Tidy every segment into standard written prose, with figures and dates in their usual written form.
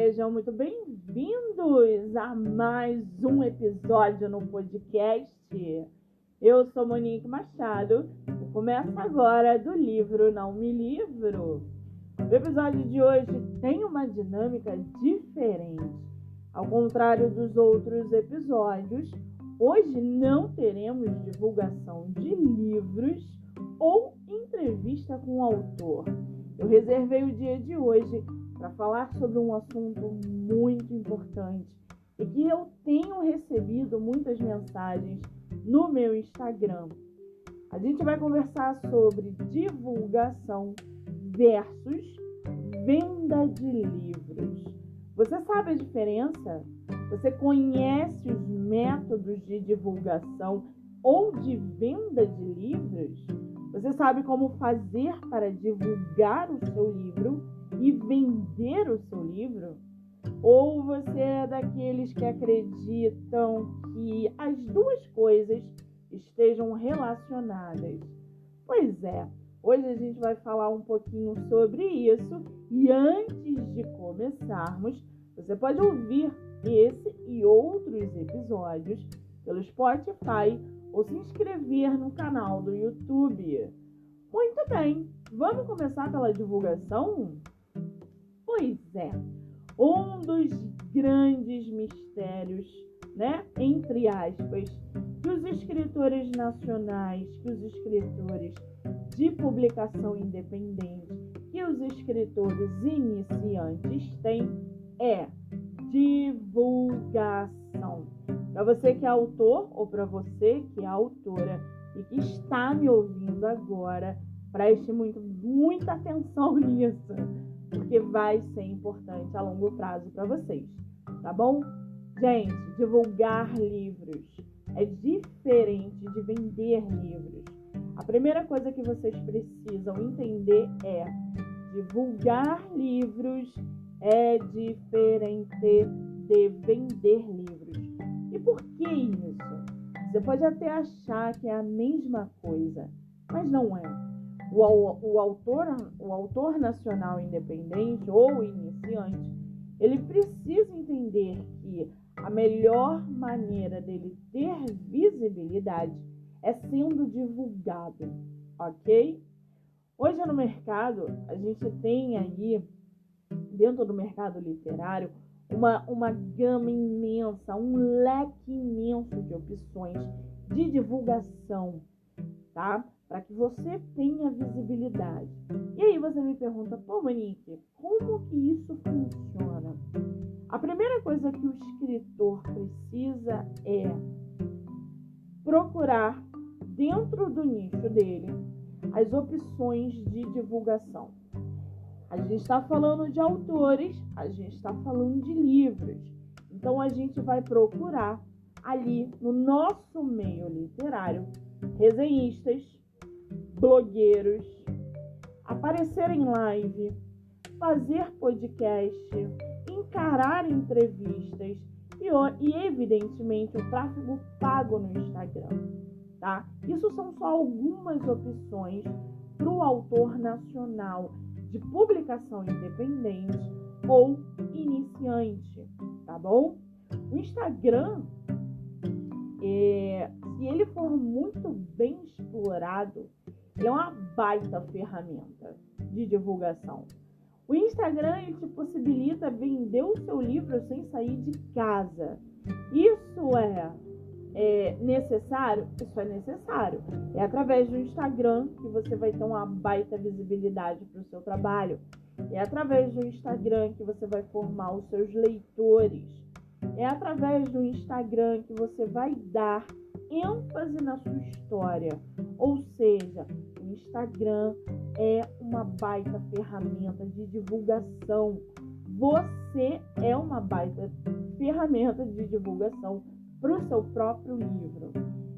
Sejam muito bem-vindos a mais um episódio no podcast. Eu sou Monique Machado e começo agora do livro Não Me Livro. O episódio de hoje tem uma dinâmica diferente. Ao contrário dos outros episódios, hoje não teremos divulgação de livros ou entrevista com o autor. Eu reservei o dia de hoje para falar sobre um assunto muito importante e que eu tenho recebido muitas mensagens no meu Instagram. A gente vai conversar sobre divulgação versus venda de livros. Você sabe a diferença? Você conhece os métodos de divulgação ou de venda de livros? Você sabe como fazer para divulgar o seu livro e vender o seu livro? Ou você é daqueles que acreditam que as duas coisas estejam relacionadas? Pois é, hoje a gente vai falar um pouquinho sobre isso e antes de começarmos, você pode ouvir esse e outros episódios pelo Spotify ou se inscrever no canal do YouTube. Muito bem, vamos começar pela divulgação? Pois é, um dos grandes mistérios, entre aspas, que os escritores nacionais, que os escritores de publicação independente, que os escritores iniciantes têm é divulgação. Para você que é autor ou para você que é autora e que está me ouvindo agora, preste muita atenção nisso, porque vai ser importante a longo prazo para vocês, tá bom? Gente, divulgar livros é diferente de vender livros. A primeira coisa que vocês precisam entender é divulgar livros é diferente de vender livros. E por que isso? Você pode até achar que é a mesma coisa, mas não é. O autor nacional independente ou iniciante, ele precisa entender que a melhor maneira dele ter visibilidade é sendo divulgado, ok? Hoje no mercado, a gente tem aí, dentro do mercado literário, uma gama imensa, um leque imenso de opções de divulgação, tá? Para que você tenha visibilidade. E aí você me pergunta, pô, Monique, como que isso funciona? A primeira coisa que o escritor precisa é procurar, dentro do nicho dele, as opções de divulgação. A gente está falando de autores, a gente está falando de livros. Então, a gente vai procurar ali no nosso meio literário resenhistas, blogueiros, aparecer em live, fazer podcast, encarar entrevistas e evidentemente, o tráfego pago no Instagram, tá? Isso são só algumas opções para o autor nacional de publicação independente ou iniciante, tá bom? O Instagram, se ele for muito bem explorado, ele é uma baita ferramenta de divulgação. O Instagram, ele te possibilita vender o seu livro sem sair de casa. Isso é necessário? Isso é necessário. É através do Instagram que você vai ter uma baita visibilidade para o seu trabalho. É através do Instagram que você vai formar os seus leitores. É através do Instagram que você vai dar ênfase na sua história. Ou seja, o Instagram é uma baita ferramenta de divulgação. Você é uma baita ferramenta de divulgação para o seu próprio livro.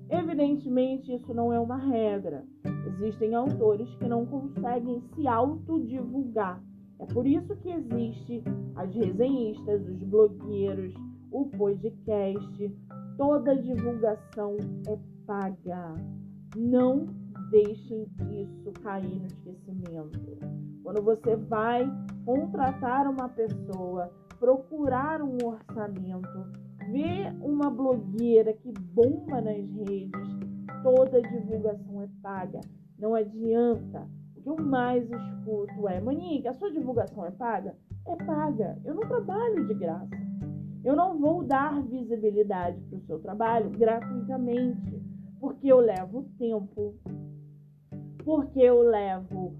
Evidentemente, isso não é uma regra. Existem autores que não conseguem se autodivulgar. É por isso que existe as resenhistas, os blogueiros, o podcast. Toda divulgação é paga. Não deixem isso cair no esquecimento. Quando você vai contratar uma pessoa procurar um orçamento, ver uma blogueira que bomba nas redes, toda divulgação é paga. Não adianta. O que eu mais escuto é: Monique, a sua divulgação é paga? É paga. Eu não trabalho de graça. Eu não vou dar visibilidade para o seu trabalho gratuitamente, porque eu levo tempo, porque eu levo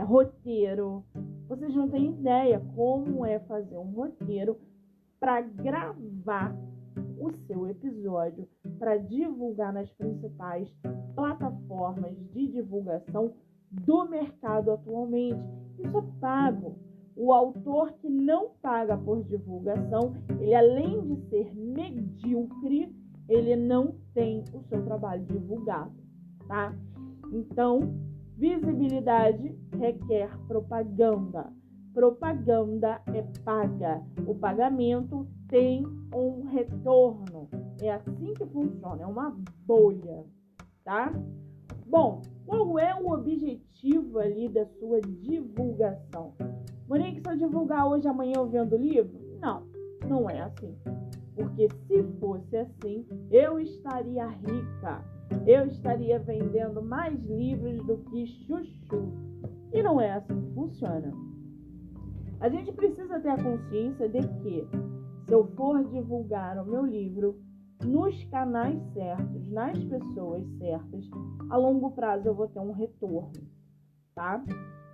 roteiro. Vocês não têm ideia como é fazer um roteiro para gravar o seu episódio, para divulgar nas principais plataformas de divulgação do mercado atualmente. Isso é pago. O autor que não paga por divulgação, ele além de ser medíocre, ele não tem o seu trabalho divulgado, tá? Então, visibilidade requer propaganda. Propaganda é paga. O pagamento tem um retorno. É assim que funciona, é uma bolha, tá? Bom, qual é o objetivo ali da sua divulgação? Monique, se eu divulgar hoje, amanhã eu vendo o livro? Não, não é assim. Porque se fosse assim, eu estaria rica. Eu estaria vendendo mais livros do que chuchu. E não é assim que funciona. A gente precisa ter a consciência de que, se eu for divulgar o meu livro nos canais certos, nas pessoas certas, a longo prazo eu vou ter um retorno, tá?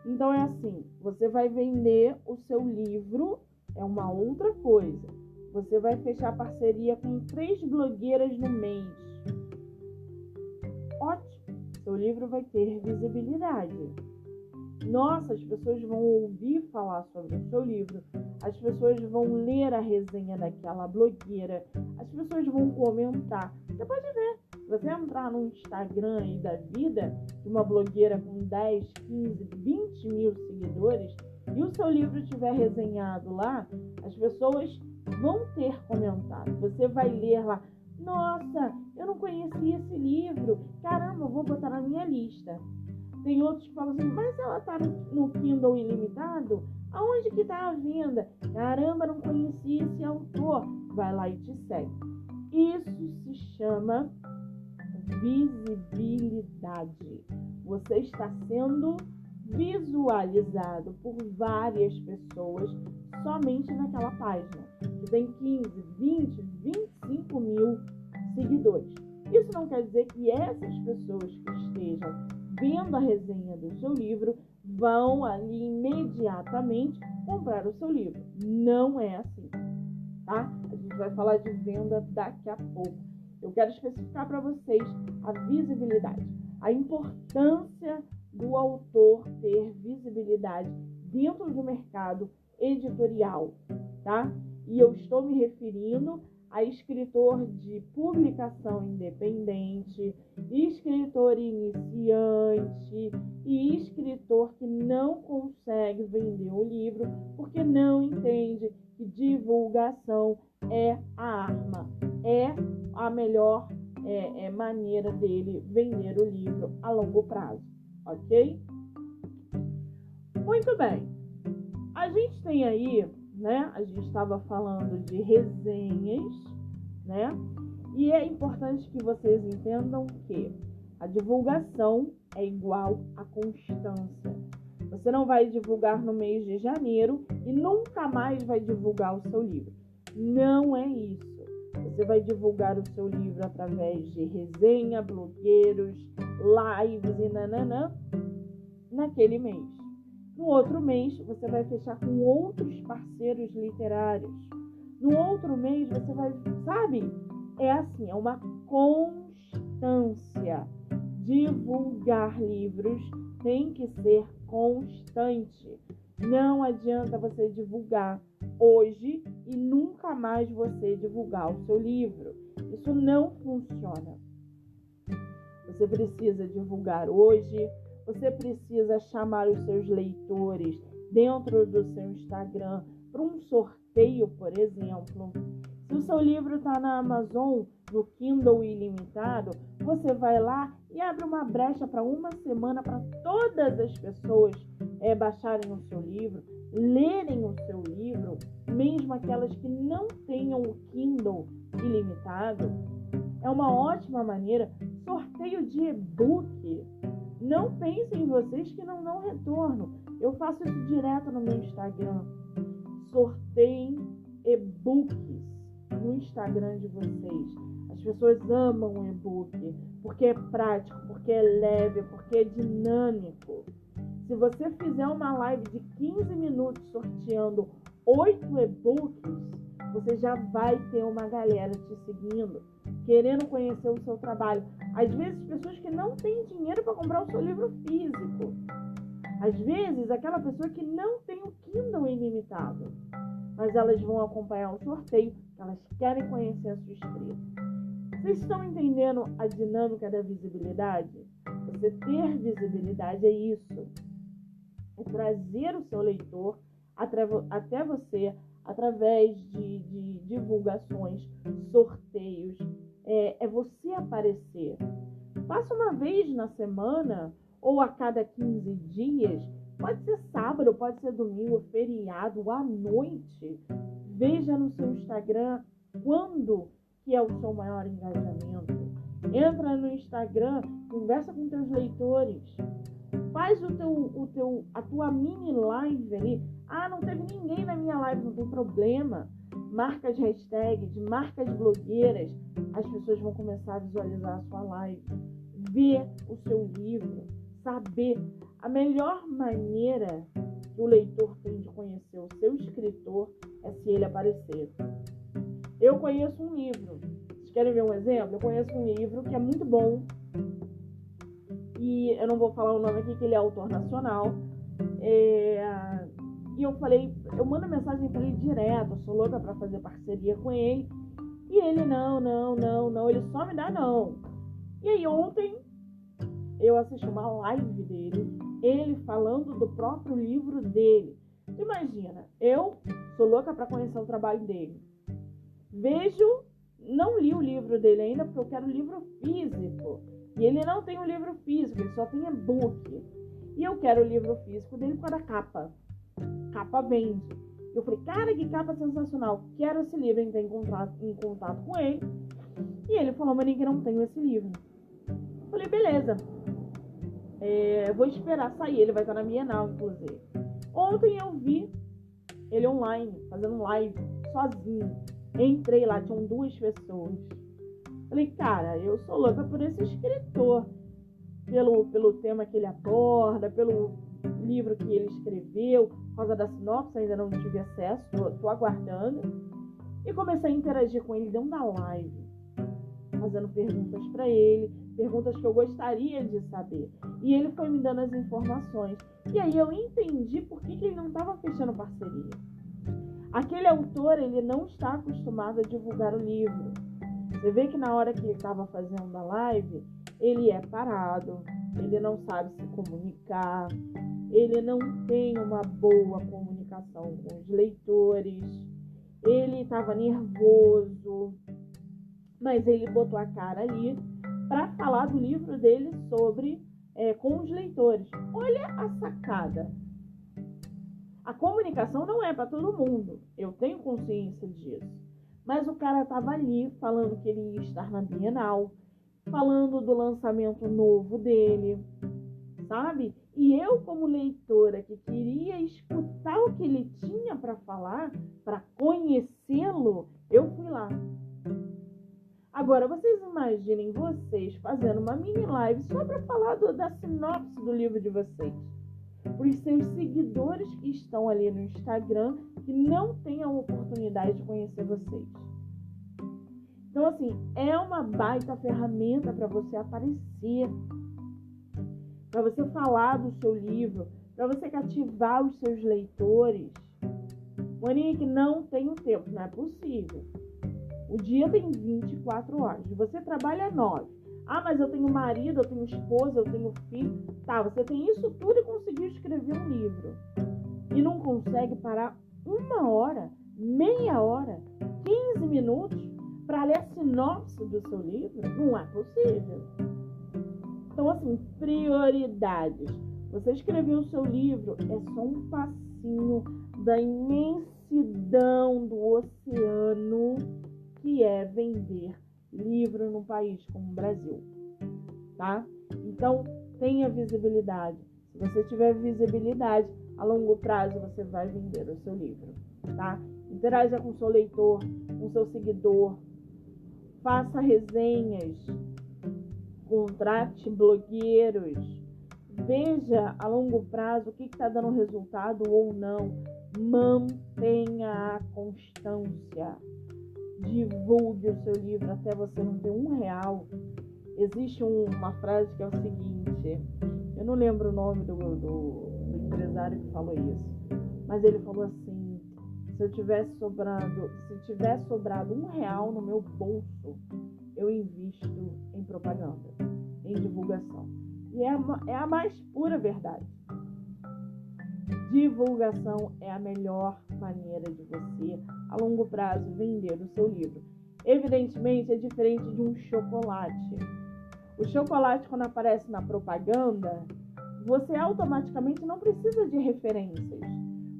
Então é assim, você vai vender o seu livro, é uma outra coisa. Você vai fechar parceria com 3 blogueiras no mês. Ótimo, seu livro vai ter visibilidade. Nossa, as pessoas vão ouvir falar sobre o seu livro, as pessoas vão ler a resenha daquela blogueira, as pessoas vão comentar. Você pode ver, se você entrar no Instagram aí da vida de uma blogueira com 10, 15, 20 mil seguidores e o seu livro estiver resenhado lá, as pessoas vão ter comentado. Você vai ler lá: nossa, eu não conhecia esse livro, caramba, eu vou botar na minha lista. Tem outros que falam assim: mas ela tá no Kindle ilimitado? Aonde que tá a venda? Caramba, não conhecia esse autor. Vai lá e te segue. Isso se chama visibilidade. Você está sendo visualizado por várias pessoas somente naquela página, que tem 15, 20, 25 mil seguidores. Isso não quer dizer que essas pessoas que estejam vendo a resenha do seu livro vão ali imediatamente comprar o seu livro. Não é assim, tá? A gente vai falar de venda daqui a pouco. Eu quero especificar para vocês a visibilidade, a importância do autor ter visibilidade dentro do mercado editorial, tá? E eu estou me referindo a escritor de publicação independente, escritor iniciante e escritor que não consegue vender o livro porque não entende que divulgação é a arma, é a melhor maneira dele vender o livro a longo prazo, ok? Muito bem, a gente tem aí, né? A gente estava falando de resenhas, né? E é importante que vocês entendam que a divulgação é igual à constância. Você não vai divulgar no mês de janeiro e nunca mais vai divulgar o seu livro. Não é isso. Você vai divulgar o seu livro através de resenha, blogueiros, lives e nananã naquele mês. No outro mês, você vai fechar com outros parceiros literários. No outro mês, você vai, sabe? É assim, é uma constância. Divulgar livros tem que ser constante. Não adianta você divulgar hoje e nunca mais você divulgar o seu livro. Isso não funciona. Você precisa divulgar hoje. Você precisa chamar os seus leitores dentro do seu Instagram para um sorteio, por exemplo. Se o seu livro está na Amazon, no Kindle ilimitado, você vai lá e abre uma brecha para uma semana para todas as pessoas baixarem o seu livro, lerem o seu livro, mesmo aquelas que não tenham o Kindle ilimitado, é uma ótima maneira. Sorteio de e-book. Não pensem em vocês que não dão retorno. Eu faço isso direto no meu Instagram. Sorteiem e-books no Instagram de vocês. As pessoas amam o e-book porque é prático, porque é leve, porque é dinâmico. Se você fizer uma live de 15 minutos sorteando 8 e-books, você já vai ter uma galera te seguindo, querendo conhecer o seu trabalho. Às vezes, pessoas que não têm dinheiro para comprar o seu livro físico. Às vezes, aquela pessoa que não tem o Kindle ilimitado. Mas elas vão acompanhar o sorteio, elas querem conhecer a sua escrita. Vocês estão entendendo a dinâmica da visibilidade? Você ter visibilidade é isso. É trazer o seu leitor até você através de divulgações, sorteios. É você aparecer. Faça uma vez na semana ou a cada 15 dias. Pode ser sábado, pode ser domingo, feriado, à noite. Veja no seu Instagram quando que é o seu maior engajamento. Entra no Instagram, conversa com teus leitores. Faz a tua mini live ali. Ah, não teve ninguém na minha live, não tem problema. Marca as hashtags, marca as blogueiras. As pessoas vão começar a visualizar a sua live. Ver o seu livro. Saber. A melhor maneira que o leitor tem de conhecer o seu escritor é se ele aparecer. Eu conheço um livro. Vocês querem ver um exemplo? Eu conheço um livro que é muito bom. E eu não vou falar o nome aqui, que ele é autor nacional. E eu falei, eu mando mensagem para ele direto, eu sou louca para fazer parceria com ele. E ele, não, ele só me dá não. E aí ontem eu assisti uma live dele, ele falando do próprio livro dele. Imagina, eu sou louca para conhecer o trabalho dele. Não li o livro dele ainda, porque eu quero o livro físico. E ele não tem o livro físico, ele só tem e-book. E eu quero o livro físico dele por causa da capa. Capa vende. Eu falei, cara, que capa sensacional. Quero esse livro. Entrei em contato com ele. E ele falou, Monique, não tenho esse livro. Eu falei, beleza. Vou esperar sair. Ele vai estar na Bienal, inclusive. Ontem eu vi ele online, fazendo live, sozinho. Entrei lá, tinham 2 pessoas. Falei, cara, eu sou louca por esse escritor. Pelo tema que ele aborda, pelo livro que ele escreveu, por causa da sinopse, ainda não tive acesso, tô aguardando. E comecei a interagir com ele dentro da live, fazendo perguntas para ele, perguntas que eu gostaria de saber. E ele foi me dando as informações. E aí eu entendi por que ele não estava fechando parceria. Aquele autor, ele não está acostumado a divulgar o livro. Você vê que na hora que ele estava fazendo a live, ele é parado, ele não sabe se comunicar, ele não tem uma boa comunicação com os leitores, ele estava nervoso, mas ele botou a cara ali para falar do livro dele com os leitores. Olha a sacada. A comunicação não é para todo mundo, eu tenho consciência disso. Mas o cara estava ali falando que ele ia estar na Bienal, falando do lançamento novo dele, sabe? E eu, como leitora que queria escutar o que ele tinha para falar, para conhecê-lo, eu fui lá. Agora, vocês imaginem vocês fazendo uma mini live só para falar da sinopse do livro de vocês. Para os seus seguidores que estão ali no Instagram, que não têm a oportunidade de conhecer vocês. Então, assim, é uma baita ferramenta para você aparecer, para você falar do seu livro, para você cativar os seus leitores. Monique, não tenho tempo, não é possível. O dia tem 24 horas, você trabalha 9. Ah, mas eu tenho marido, eu tenho esposa, eu tenho filho. Tá, você tem isso tudo e conseguiu escrever um livro. E não consegue parar 1 hora, meia hora, 15 minutos para ler a sinopse do seu livro? Não é possível. Então, assim, prioridades. Você escrever o seu livro é só um passinho da imensidão do oceano que é vender livro num país como o Brasil, tá? Então, tenha visibilidade. Se você tiver visibilidade, a longo prazo você vai vender o seu livro, tá? Interaja com o seu leitor, com o seu seguidor, faça resenhas, contrate blogueiros, veja a longo prazo o que está dando resultado ou não. Mantenha a constância. Divulgue o seu livro até você não ter R$1. Existe uma frase que é o seguinte, eu não lembro o nome do empresário que falou isso, mas ele falou assim: se tivesse sobrado R$1 no meu bolso, eu invisto em propaganda, em divulgação. E é a mais pura verdade. Divulgação é a melhor maneira de você, a longo prazo, vender o seu livro. Evidentemente, é diferente de um chocolate. O chocolate, quando aparece na propaganda, você automaticamente não precisa de referências.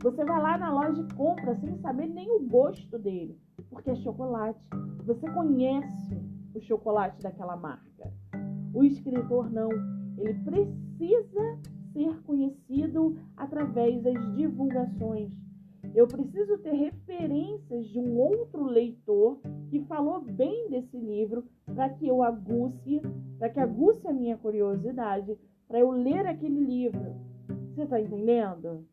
Você vai lá na loja e compra sem saber nem o gosto dele, porque é chocolate. Você conhece o chocolate daquela marca. O escritor não. Ele precisa ser conhecido através das divulgações. Eu preciso ter referências de um outro leitor que falou bem desse livro para que aguce a minha curiosidade, para eu ler aquele livro. Você está entendendo?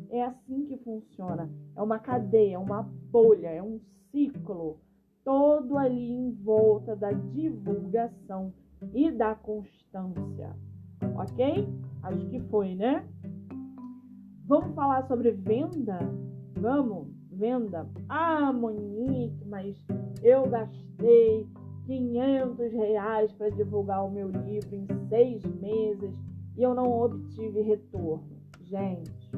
É assim que funciona. É uma cadeia, é uma bolha, é um ciclo, todo ali em volta da divulgação e da constância. Ok? Acho que foi, né? Vamos falar sobre venda? Vamos? Venda? Ah, Monique, mas eu gastei R$500 para divulgar o meu livro em 6 meses e eu não obtive retorno. Gente,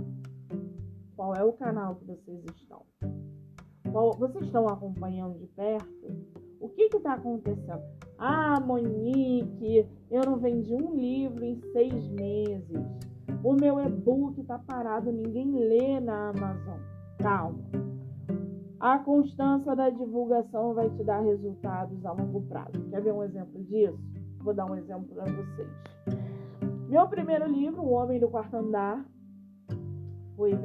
qual é o canal que vocês estão? Vocês estão acompanhando de perto? O que está acontecendo? Ah, Monique, eu não vendi um livro em 6 meses. O meu e-book está parado, ninguém lê na Amazon. Calma. A constância da divulgação vai te dar resultados a longo prazo. Quer ver um exemplo disso? Vou dar um exemplo para vocês. Meu primeiro livro, O Homem do Quarto Andar, foi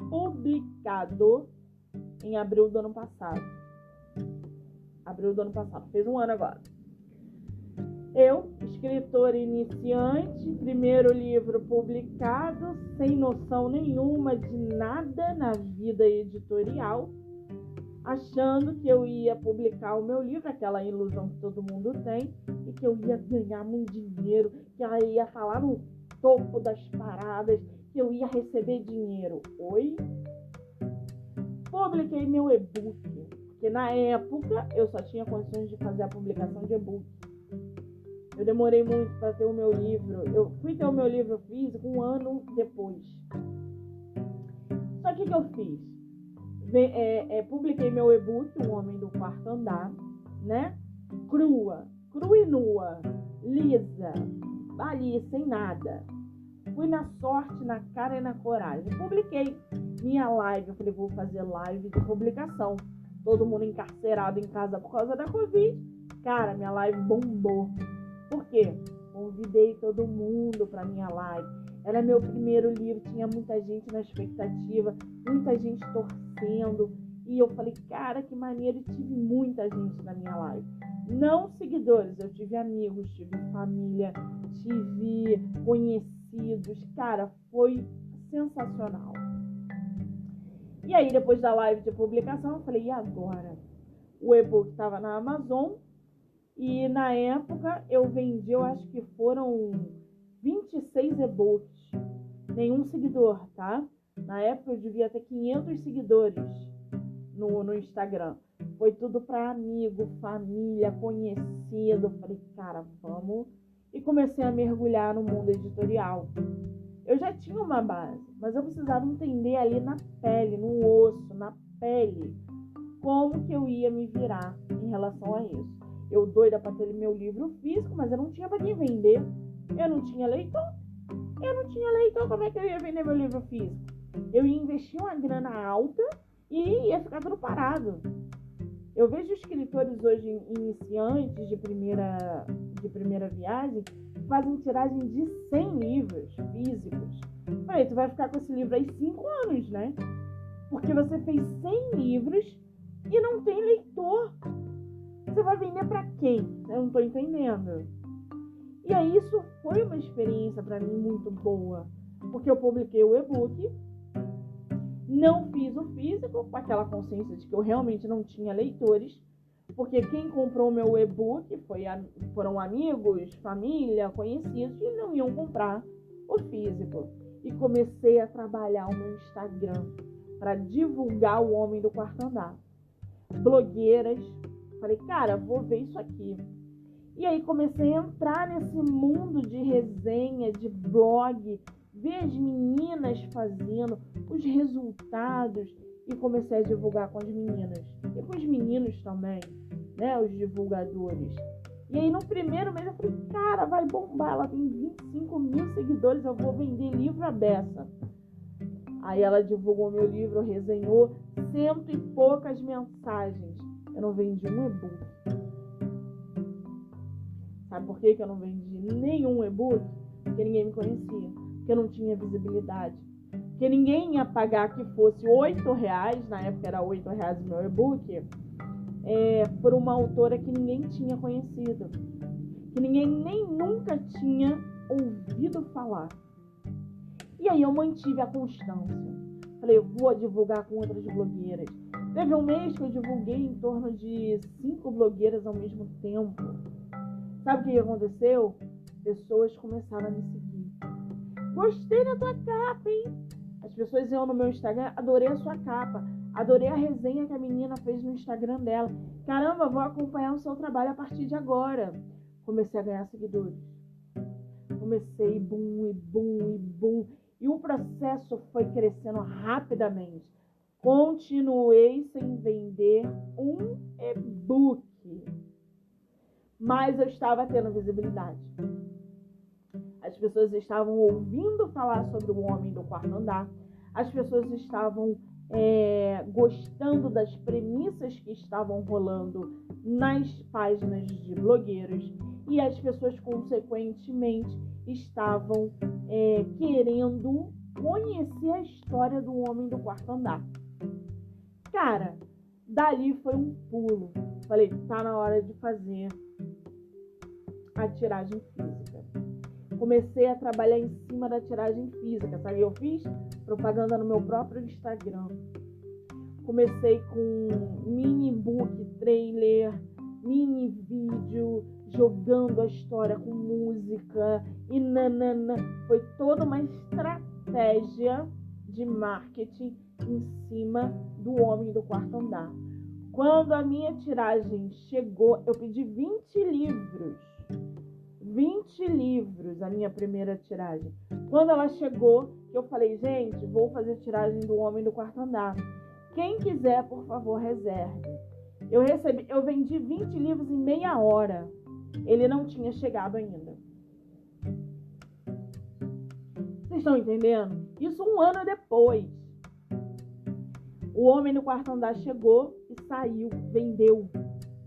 publicado em abril do ano passado. Fez um ano agora. Eu, escritora iniciante, primeiro livro publicado, sem noção nenhuma de nada na vida editorial, achando que eu ia publicar o meu livro, aquela ilusão que todo mundo tem, e que eu ia ganhar muito dinheiro, que eu ia falar no topo das paradas, que eu ia receber dinheiro. Oi? Publiquei meu e-book, porque na época eu só tinha condições de fazer a publicação de e-book. Eu demorei muito para ter o meu livro. Eu fui ter o meu livro físico 1 ano depois. Só que o que eu fiz? Publiquei meu e-book, O Homem do Quarto Andar, né? Crua e nua, lisa, ali, sem nada. Fui na sorte, na cara e na coragem. Publiquei minha live. Eu falei, vou fazer live de publicação. Todo mundo encarcerado em casa por causa da Covid. Cara, minha live bombou. Por quê? Convidei todo mundo para minha live. Era meu primeiro livro, tinha muita gente na expectativa, muita gente torcendo. E eu falei, cara, que maneiro, e tive muita gente na minha live. Não seguidores, eu tive amigos, tive família, tive conhecidos. Cara, foi sensacional. E aí, depois da live de publicação, eu falei, e agora? O e-book estava na Amazon. E na época eu vendi, eu acho que foram 26 e-books. Nenhum seguidor, tá? Na época eu devia ter 500 seguidores no Instagram. Foi tudo para amigo, família, conhecido. Falei, cara, vamos. E comecei a mergulhar no mundo editorial. Eu já tinha uma base, mas eu precisava entender ali na pele, no osso, na pele, como que eu ia me virar em relação a isso. Eu doida para ter meu livro físico, mas eu não tinha para quem vender. Eu não tinha leitor. Como é que eu ia vender meu livro físico? Eu ia investir uma grana alta e ia ficar tudo parado. Eu vejo escritores hoje iniciantes de primeira viagem que fazem tiragem de 100 livros físicos. Falei, tu vai ficar com esse livro aí 5 anos, né? Porque você fez 100 livros e não tem leitor. Você vai vender para quem? Eu não tô entendendo. E aí isso foi uma experiência para mim muito boa. Porque eu publiquei o e-book, não fiz o físico, com aquela consciência de que eu realmente não tinha leitores, porque quem comprou o meu e-book foram amigos, família, conhecidos, e não iam comprar o físico. E comecei a trabalhar o meu Instagram para divulgar o Homem do Quarto Andar. Blogueiras, falei, cara, vou ver isso aqui. E aí comecei a entrar nesse mundo de resenha, de blog, ver as meninas fazendo os resultados e comecei a divulgar com as meninas e com os meninos também, né, os divulgadores. E aí no primeiro mês eu falei, cara, vai bombar, ela tem 25 mil seguidores, eu vou vender livro à beça. Aí ela divulgou meu livro, resenhou 100 e poucas mensagens. Eu não vendi um e-book. Sabe por que eu não vendi nenhum e-book? Porque ninguém me conhecia. Porque eu não tinha visibilidade. Porque ninguém ia pagar que fosse R$8, na época era R$8 o meu e-book, por uma autora que ninguém tinha conhecido. Que ninguém nem nunca tinha ouvido falar. E aí eu mantive a constância. Falei, eu vou divulgar com outras blogueiras. Teve um mês que eu divulguei em torno de 5 blogueiras ao mesmo tempo. Sabe o que aconteceu? Pessoas começaram a me seguir. Gostei da tua capa, hein? As pessoas iam no meu Instagram, adorei a sua capa. Adorei a resenha que a menina fez no Instagram dela. Caramba, vou acompanhar o seu trabalho a partir de agora. Comecei a ganhar seguidores. Comecei boom. E o processo foi crescendo rapidamente. Continuei sem vender um e-book. Mas eu estava tendo visibilidade. As pessoas estavam ouvindo falar sobre o Homem do Quarto Andar. As pessoas estavam gostando das premissas que estavam rolando nas páginas de blogueiros. E as pessoas, consequentemente, estavam querendo conhecer a história do Homem do Quarto Andar. Cara, dali foi um pulo. Falei, tá na hora de fazer a tiragem física. Comecei a trabalhar em cima da tiragem física, sabe? Eu fiz propaganda no meu próprio Instagram. Comecei com mini book, trailer, mini vídeo, jogando a história com música e nanana. Foi toda uma estratégia de marketing em cima do Homem do Quarto Andar. Quando a minha tiragem chegou, eu pedi 20 livros. 20 livros, a minha primeira tiragem. Quando ela chegou, eu falei, gente, vou fazer tiragem do Homem do Quarto Andar. Quem quiser, por favor, reserve. Eu vendi 20 livros em meia hora. Ele não tinha chegado ainda. Vocês estão entendendo? Isso 1 ano depois. O Homem do Quarto Andar chegou e saiu, vendeu.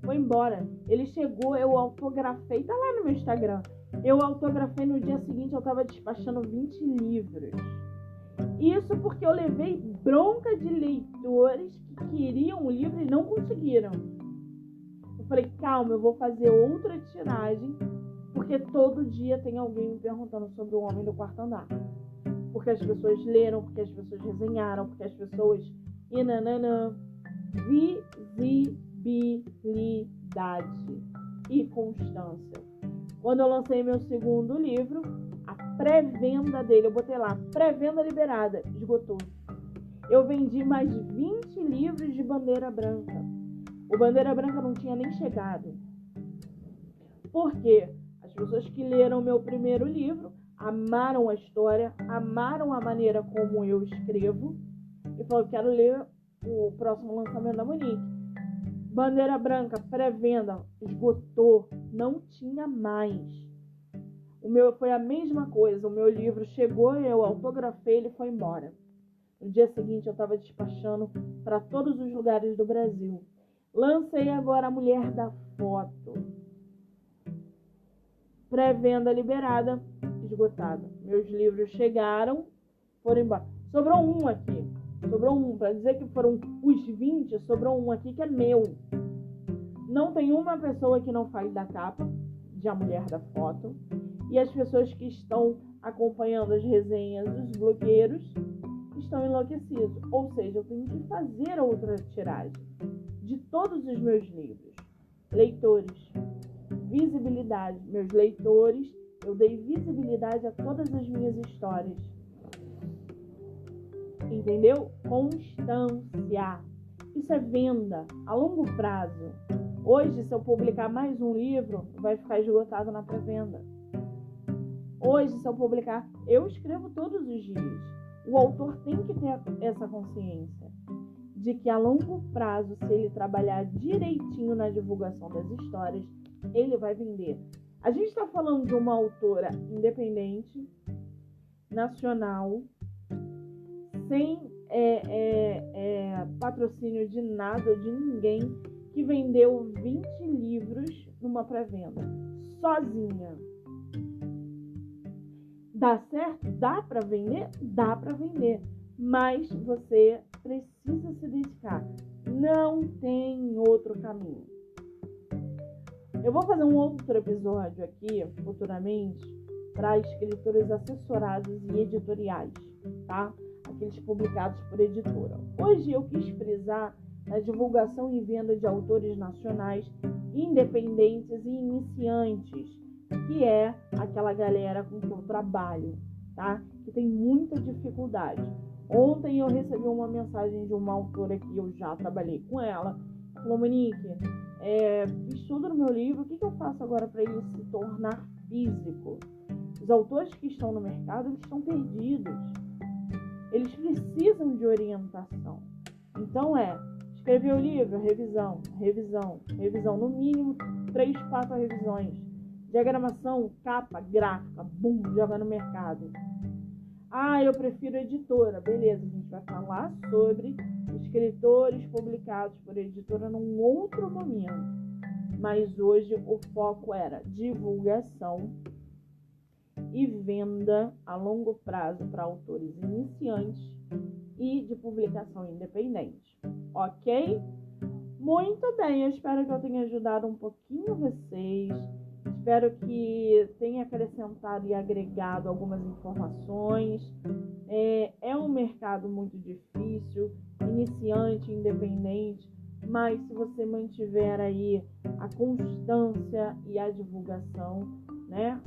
Foi embora. Ele chegou, eu autografei, tá lá no meu Instagram. Eu autografei no dia seguinte, eu tava despachando 20 livros. Isso porque eu levei bronca de leitores que queriam o livro e não conseguiram. Eu falei, calma, eu vou fazer outra tiragem, porque todo dia tem alguém me perguntando sobre o Homem do Quarto Andar. Porque as pessoas leram, porque as pessoas resenharam, porque as pessoas... E nananã. Visibilidade e constância. Quando eu lancei meu segundo livro, a pré-venda dele, eu botei lá, pré-venda liberada, esgotou. Eu vendi mais 20 livros de Bandeira Branca. O Bandeira Branca não tinha nem chegado. Por quê? As pessoas que leram meu primeiro livro amaram a história, amaram a maneira como eu escrevo e falaram, quero ler o próximo lançamento da Monique. Bandeira Branca, pré-venda, esgotou, não tinha mais. O meu foi a mesma coisa. O meu livro chegou, eu autografei, ele foi embora. No dia seguinte, eu estava despachando para todos os lugares do Brasil. Lancei agora A Mulher da Foto. Pré-venda liberada, esgotada. Meus livros chegaram, foram embora. Sobrou um aqui. Sobrou um. Para dizer que foram os 20, sobrou um aqui que é meu. Não tem uma pessoa que não fale da capa de A Mulher da Foto. E as pessoas que estão acompanhando as resenhas dos blogueiros estão enlouquecidos. Ou seja, eu tenho que fazer outra tiragem de todos os meus livros. Leitores, visibilidade. Meus leitores, eu dei visibilidade a todas as minhas histórias. Entendeu? Constância. Isso é venda a longo prazo. Hoje, se eu publicar mais um livro, vai ficar esgotado na pré-venda. Hoje, se eu publicar, eu escrevo todos os dias. O autor tem que ter essa consciência de que a longo prazo, se ele trabalhar direitinho na divulgação das histórias, ele vai vender. A gente está falando de uma autora independente, nacional, sem patrocínio de nada ou de ninguém, que vendeu 20 livros numa pré-venda, sozinha. Dá certo? Dá para vender? Dá para vender. Mas você precisa se dedicar. Não tem outro caminho. Eu vou fazer um outro episódio aqui, futuramente, para escritores assessorados e editoriais, tá? Aqueles publicados por editora. Hoje eu quis frisar a divulgação e venda de autores nacionais, independentes e iniciantes, que é aquela galera com que eu trabalho, tá? Que tem muita dificuldade. Ontem eu recebi uma mensagem de uma autora que eu já trabalhei com ela. Ela falou: Monique, fiz tudo no meu livro, o que eu faço agora para ele se tornar físico? Os autores que estão no mercado, eles estão perdidos. Eles precisam de orientação. Então escrever o livro, revisão, no mínimo 3, 4 revisões. Diagramação, capa, gráfica, joga no mercado. Eu prefiro editora. Beleza, a gente vai falar sobre escritores publicados por editora num outro momento. Mas hoje o foco era divulgação e venda a longo prazo para autores iniciantes e de publicação independente. Ok? Muito bem, eu espero que eu tenha ajudado um pouquinho vocês. Espero que tenha acrescentado e agregado algumas informações. É um mercado muito difícil, iniciante, independente, mas se você mantiver aí a constância e a divulgação, né,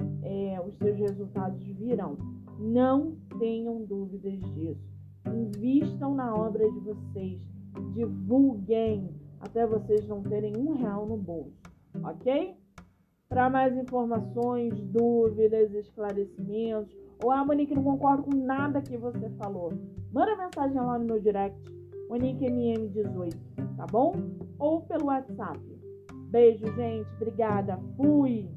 os seus resultados virão. Não tenham dúvidas disso. Invistam na obra de vocês, divulguem até vocês não terem R$1 no bolso, ok? Para mais informações, dúvidas, esclarecimentos, ou Monique, não concordo com nada que você falou, manda mensagem lá no meu direct, MoniqueMM18, tá bom? Ou pelo WhatsApp. Beijo, gente. Obrigada. Fui!